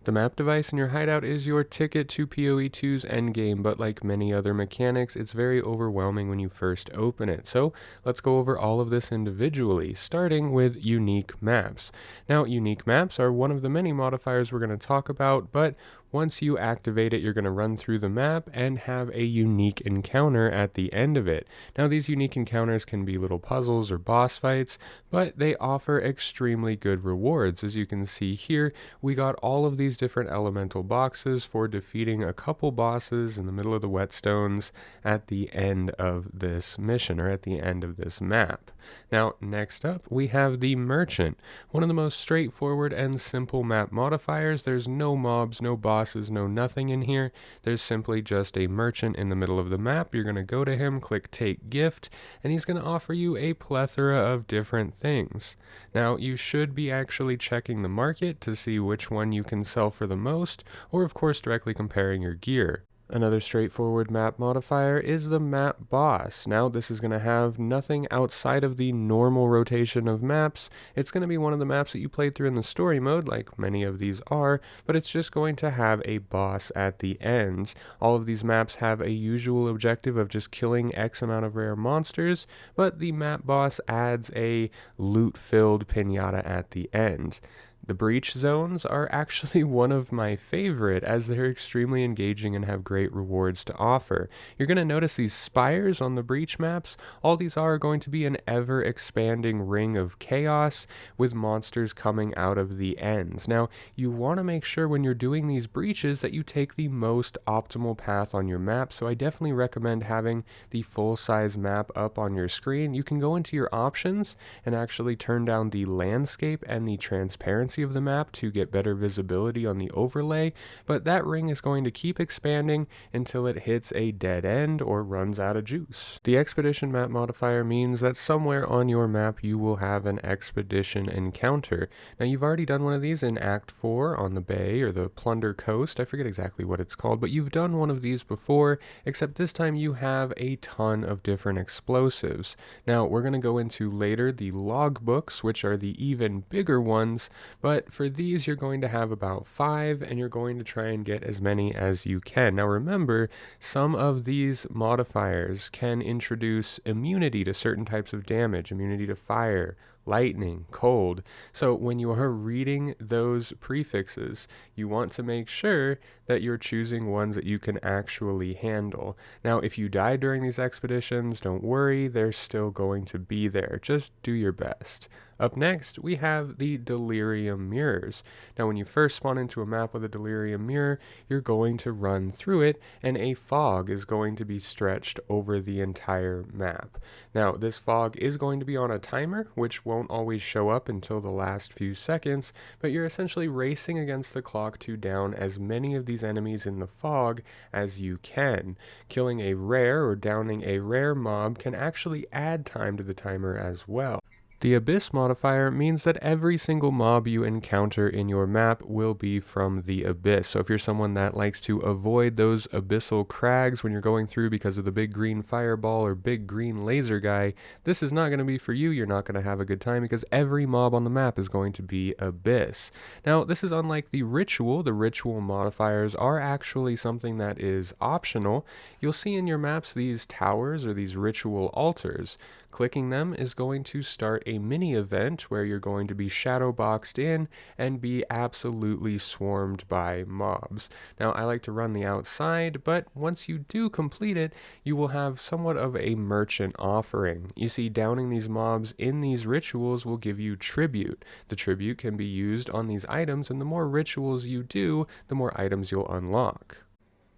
The map device in your hideout is your ticket to PoE2's endgame, but like many other mechanics, it's very overwhelming when you first open it. So let's go over all of this individually, starting with unique maps. Now, unique maps are one of the many modifiers we're going to talk about, but once you activate it, you're going to run through the map and have a unique encounter at the end of it. Now, these unique encounters can be little puzzles or boss fights, but they offer extremely good rewards. As you can see here, we got all of these different elemental boxes for defeating a couple bosses in the middle of the whetstones at the end of this mission, or at the end of this map. Now, next up, we have the Merchant, one of the most straightforward and simple map modifiers. There's no mobs, no bosses, no nothing in here. There's simply just a merchant in the middle of the map. You're going to go to him, click Take Gift, and he's going to offer you a plethora of different things. Now, you should be actually checking the market to see which one you can sell for the most, or of course directly comparing your gear. Another straightforward map modifier is the map boss. Now, this is going to have nothing outside of the normal rotation of maps. It's going to be one of the maps that you played through in the story mode, like many of these are, but it's just going to have a boss at the end. All of these maps have a usual objective of just killing X amount of rare monsters, but the map boss adds a loot-filled pinata at the end. The breach zones are actually one of my favorite, as they're extremely engaging and have great rewards to offer. You're going to notice these spires on the breach maps. All these are going to be an ever-expanding ring of chaos with monsters coming out of the ends. Now, you want to make sure when you're doing these breaches that you take the most optimal path on your map, so I definitely recommend having the full-size map up on your screen. You can go into your options and actually turn down the landscape and the transparency of the map to get better visibility on the overlay, but that ring is going to keep expanding until it hits a dead end or runs out of juice. The expedition map modifier means that somewhere on your map you will have an expedition encounter. Now, you've already done one of these in Act 4 on the bay or the Plunder Coast. I forget exactly what it's called, but you've done one of these before, except this time you have a ton of different explosives. Now, we're going to go into later the logbooks, which are the even bigger ones, but for these you're going to have about 5, and you're going to try and get as many as you can. Now remember, some of these modifiers can introduce immunity to certain types of damage, immunity to fire, lightning, cold. So when you are reading those prefixes, you want to make sure that you're choosing ones that you can actually handle. Now, if you die during these expeditions, don't worry, they're still going to be there. Just do your best. Up next, we have the Delirium Mirrors. Now, when you first spawn into a map with a Delirium Mirror, you're going to run through it, and a fog is going to be stretched over the entire map. Now, this fog is going to be on a timer, which won't always show up until the last few seconds, but you're essentially racing against the clock to down as many of these enemies in the fog as you can. Killing a rare or downing a rare mob can actually add time to the timer as well. The Abyss modifier means that every single mob you encounter in your map will be from the Abyss. So if you're someone that likes to avoid those abyssal crags when you're going through because of the big green fireball or big green laser guy, this is not going to be for you. You're not going to have a good time because every mob on the map is going to be Abyss. Now, this is unlike the Ritual. The Ritual modifiers are actually something that is optional. You'll see in your maps these towers or these ritual altars. Clicking them is going to start a mini event where you're going to be shadow boxed in and be absolutely swarmed by mobs. Now, I like to run the outside, but once you do complete it, you will have somewhat of a merchant offering. You see, downing these mobs in these rituals will give you tribute. The tribute can be used on these items, and the more rituals you do, the more items you'll unlock.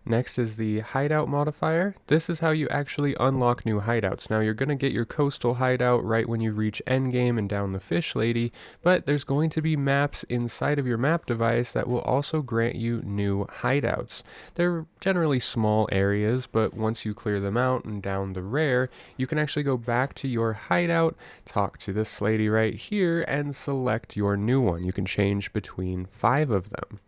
Next is the hideout modifier. This is how you actually unlock new hideouts. Now, you're going to get your coastal hideout right when you reach Endgame and down the Fish Lady, but there's going to be maps inside of your map device that will also grant you new hideouts. They're generally small areas, but once you clear them out and down the rare, you can actually go back to your hideout, talk to this lady right here, and select your new one. You can change between 5 of them.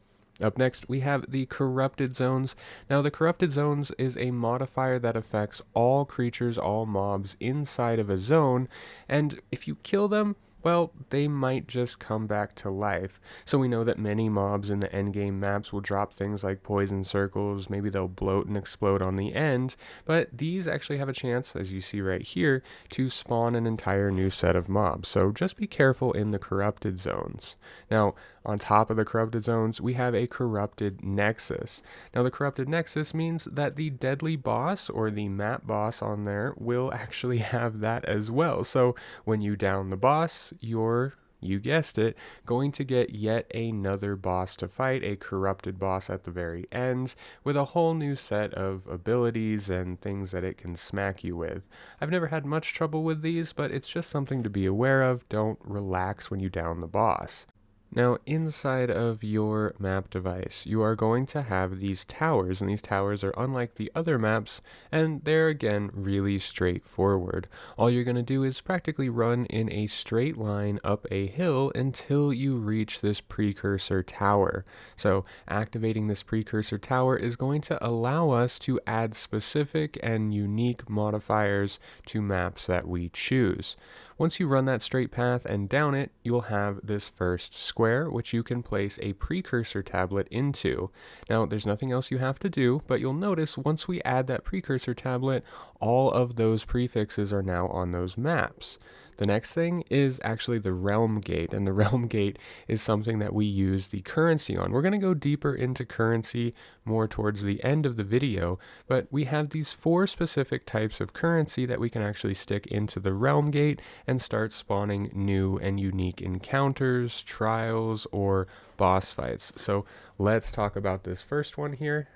Up next, we have the Corrupted Zones. Now, the Corrupted Zones is a modifier that affects all creatures, all mobs inside of a zone, and if you kill them, Well, they might just come back to life. So we know that many mobs in the endgame maps will drop things like poison circles, maybe they'll bloat and explode on the end, but these actually have a chance, as you see right here, to spawn an entire new set of mobs. So just be careful in the corrupted zones. Now, on top of the corrupted zones, we have a corrupted nexus. Now, the corrupted nexus means that the deadly boss or the map boss on there will actually have that as well. So when you down the boss, you guessed it, going to get yet another boss to fight, a corrupted boss at the very end, with a whole new set of abilities and things that it can smack you with. I've never had much trouble with these, but it's just something to be aware of. Don't relax when you down the boss. Now, inside of your map device, you are going to have these towers, and these towers are unlike the other maps, and they're again really straightforward. All you're going to do is practically run in a straight line up a hill until you reach this precursor tower. So, activating this precursor tower is going to allow us to add specific and unique modifiers to maps that we choose. Once you run that straight path and down it, you'll have this first square, which you can place a precursor tablet into. Now, there's nothing else you have to do, but you'll notice once we add that precursor tablet, all of those prefixes are now on those maps. The next thing is actually the realm gate, and the realm gate is something that we use the currency on. We're going to go deeper into currency more towards the end of the video, but we have these 4 specific types of currency that we can actually stick into the realm gate and start spawning new and unique encounters, trials, or boss fights. So let's talk about this first one here.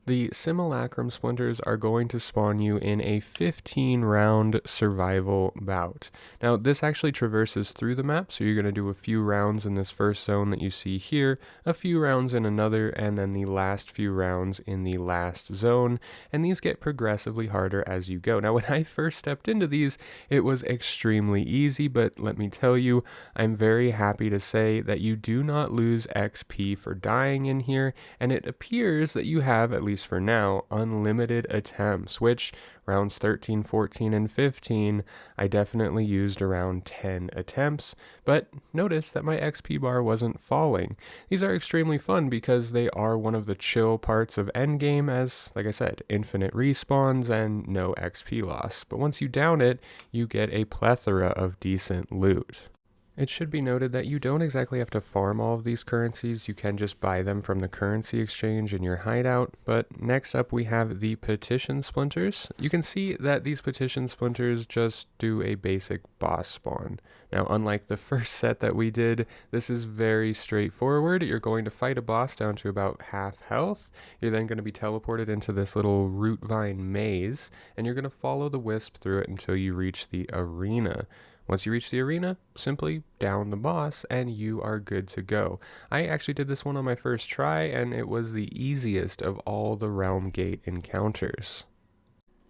The simulacrum splinters are going to spawn you in a 15-round survival bout. Now, this actually traverses through the map, so you're going to do a few rounds in this first zone that you see here, a few rounds in another, and then the last few rounds in the last zone, and these get progressively harder as you go. Now, when I first stepped into these, it was extremely easy, but let me tell you, I'm very happy to say that you do not lose XP for dying in here, and it appears that you have, at least for now, unlimited attempts, which rounds 13, 14, and 15, I definitely used around 10 attempts, but notice that my XP bar wasn't falling. These are extremely fun because they are one of the chill parts of Endgame as, like I said, infinite respawns and no XP loss. But once you down it, you get a plethora of decent loot. It should be noted that you don't exactly have to farm all of these currencies, you can just buy them from the currency exchange in your hideout. But next up we have the petition splinters. You can see that these petition splinters just do a basic boss spawn. Now, unlike the first set that we did, this is very straightforward. You're going to fight a boss down to about half health. You're then going to be teleported into this little root vine maze, and you're going to follow the wisp through it until you reach the arena. Once you reach the arena, simply down the boss and you are good to go. I actually did this one on my first try and it was the easiest of all the Realm Gate encounters.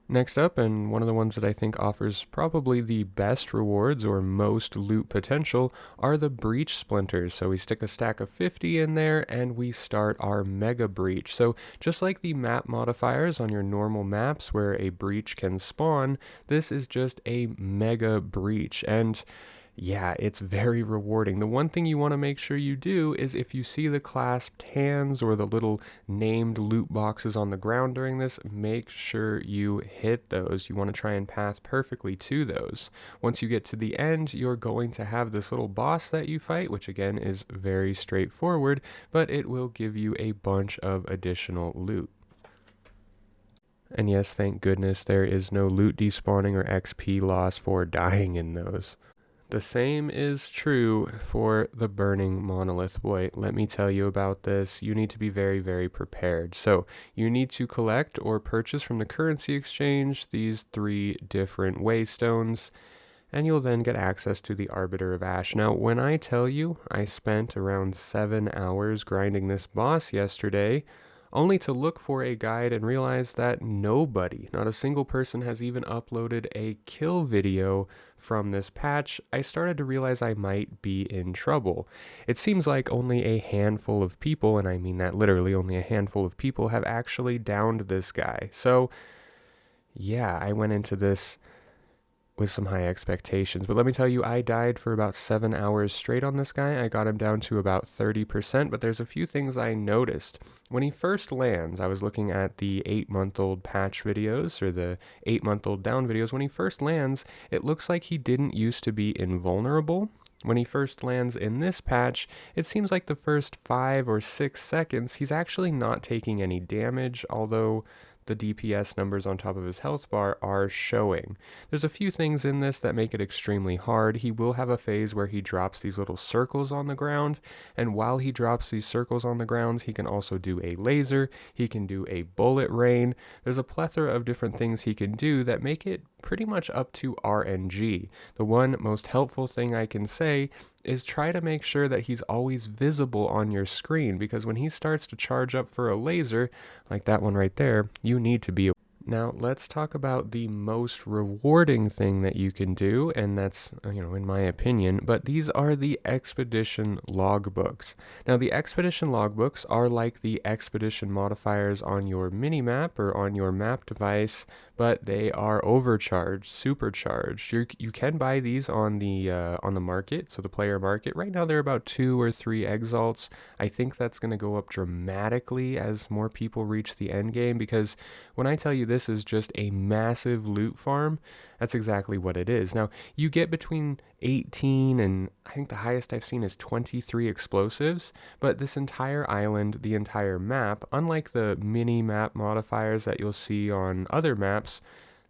Next up, and one of the ones that I think offers probably the best rewards or most loot potential, are the breach splinters. So we stick a stack of 50 in there and we start our mega breach. So just like the map modifiers on your normal maps where a breach can spawn, this is just a mega breach. And yeah, it's very rewarding. The one thing you want to make sure you do is if you see the clasped hands or the little named loot boxes on the ground during this, make sure you hit those. You want to try and path perfectly to those. Once you get to the end, you're going to have this little boss that you fight, which again is very straightforward, but it will give you a bunch of additional loot. And yes, thank goodness there is no loot despawning or XP loss for dying in those. The same is true for the burning monolith. Boy, let me tell you about this. You need to be very, very prepared. So you need to collect or purchase from the currency exchange these 3 different waystones, and you'll then get access to the Arbiter of Ash. Now, when I tell you I spent around 7 hours grinding this boss yesterday, only to look for a guide and realize that nobody, not a single person, has even uploaded a kill video from this patch, I started to realize I might be in trouble. It seems like only a handful of people, and I mean that literally, only a handful of people have actually downed this guy. So yeah, I went into this with some high expectations. But let me tell you, I died for about 7 hours straight on this guy. I got him down to about 30%, but there's a few things I noticed. When he first lands, I was looking at the 8-month-old patch videos or the 8-month-old down videos. When he first lands, it looks like he didn't used to be invulnerable. When he first lands in this patch, it seems like the first 5 or 6 seconds, he's actually not taking any damage, although the DPS numbers on top of his health bar are showing. There's a few things in this that make it extremely hard. He will have a phase where he drops these little circles on the ground, and while he drops these circles on the ground, he can also do a laser, he can do a bullet rain. There's a plethora of different things he can do that make it pretty much up to RNG. The one most helpful thing I can say is try to make sure that he's always visible on your screen, because when he starts to charge up for a laser, like that one right there, you need to be. Now, let's talk about the most rewarding thing that you can do, and that's, in my opinion, but these are the expedition logbooks. Now, the expedition logbooks are like the expedition modifiers on your minimap or on your map device, but they are overcharged, supercharged. You can buy these on the market, so the player market. Right now, they're about 2 or 3 exalts. I think that's going to go up dramatically as more people reach the end game, because when I tell you this is just a massive loot farm, that's exactly what it is. Now, you get between 18 and I think the highest I've seen is 23 explosives, but this entire island, the entire map, unlike the mini map modifiers that you'll see on other maps,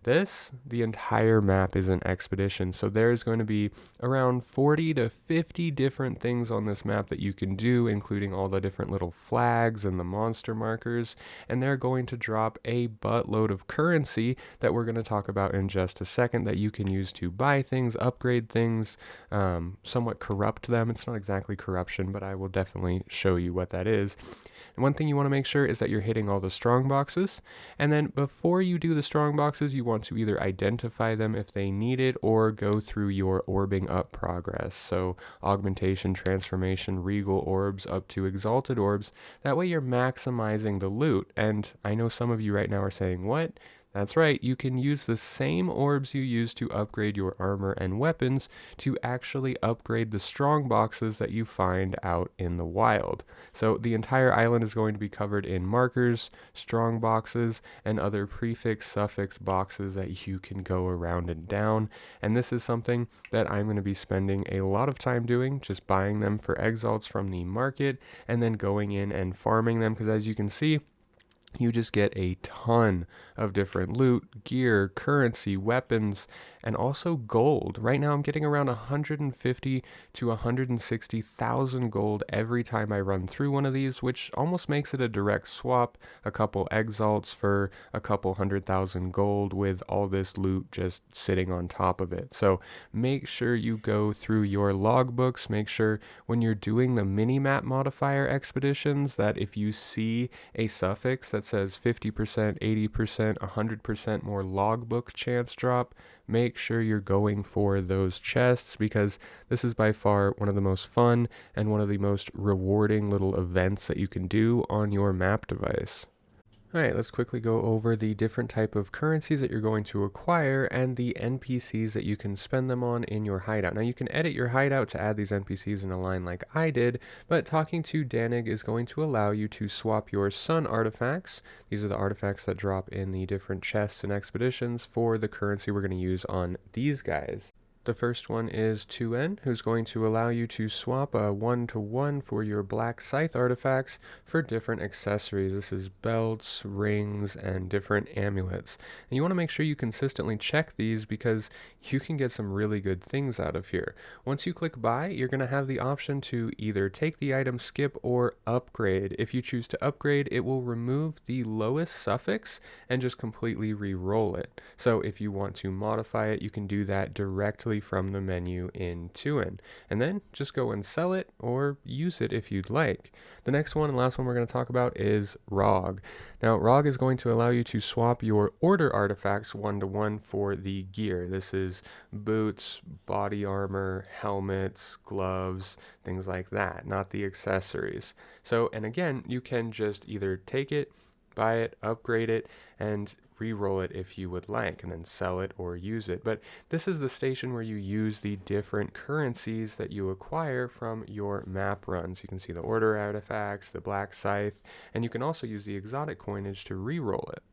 the entire map is an expedition. So there's going to be around 40 to 50 different things on this map that you can do, including all the different little flags and the monster markers. And they're going to drop a buttload of currency that we're going to talk about in just a second that you can use to buy things, upgrade things, somewhat corrupt them. It's not exactly corruption, but I will definitely show you what that is. And one thing you want to make sure is that you're hitting all the strong boxes. And then before you do the strong boxes, you want to either identify them if they need it or go through your orbing up progress. So augmentation, transformation, regal orbs up to exalted orbs. That way you're maximizing the loot. And I know some of you right now are saying, what? That's right, you can use the same orbs you use to upgrade your armor and weapons to actually upgrade the strong boxes that you find out in the wild. So the entire island is going to be covered in markers, strong boxes, and other prefix, suffix boxes that you can go around and down. And this is something that I'm going to be spending a lot of time doing, just buying them for exalts from the market and then going in and farming them, because as you can see, you just get a ton of different loot, gear, currency, weapons, and also gold. Right now I'm getting around 150 to 160,000 gold every time I run through one of these, which almost makes it a direct swap, a couple exalts for a couple 100,000 gold with all this loot just sitting on top of it. So make sure you go through your logbooks, make sure when you're doing the mini-map modifier expeditions that if you see a suffix that says 50%, 80%, 100% more logbook chance drop, make sure you're going for those chests, because this is by far one of the most fun and one of the most rewarding little events that you can do on your map device. Alright, let's quickly go over the different type of currencies that you're going to acquire and the NPCs that you can spend them on in your hideout. Now you can edit your hideout to add these NPCs in a line like I did, but talking to Danig is going to allow you to swap your sun artifacts. These are the artifacts that drop in the different chests and expeditions for the currency we're going to use on these guys. The first one is 2N, who's going to allow you to swap a 1-to-1 for your black scythe artifacts for different accessories. This is belts, rings, and different amulets. And you want to make sure you consistently check these, because you can get some really good things out of here. Once you click buy, you're going to have the option to either take the item, skip, or upgrade. If you choose to upgrade, it will remove the lowest suffix and just completely re-roll it. So if you want to modify it, you can do that directly from the menu in 2N, and then just go and sell it or use it if you'd like. The next one and last one we're going to talk about is ROG. Now ROG is going to allow you to swap your order artifacts 1-to-1 for the gear. This is boots, body armor, helmets, gloves, things like that, not the accessories. So, and again, you can just either take it, buy it, upgrade it, and re-roll it if you would like, and then sell it or use it. But this is the station where you use the different currencies that you acquire from your map runs. You can see the order artifacts, the black scythe, and you can also use the exotic coinage to re-roll it.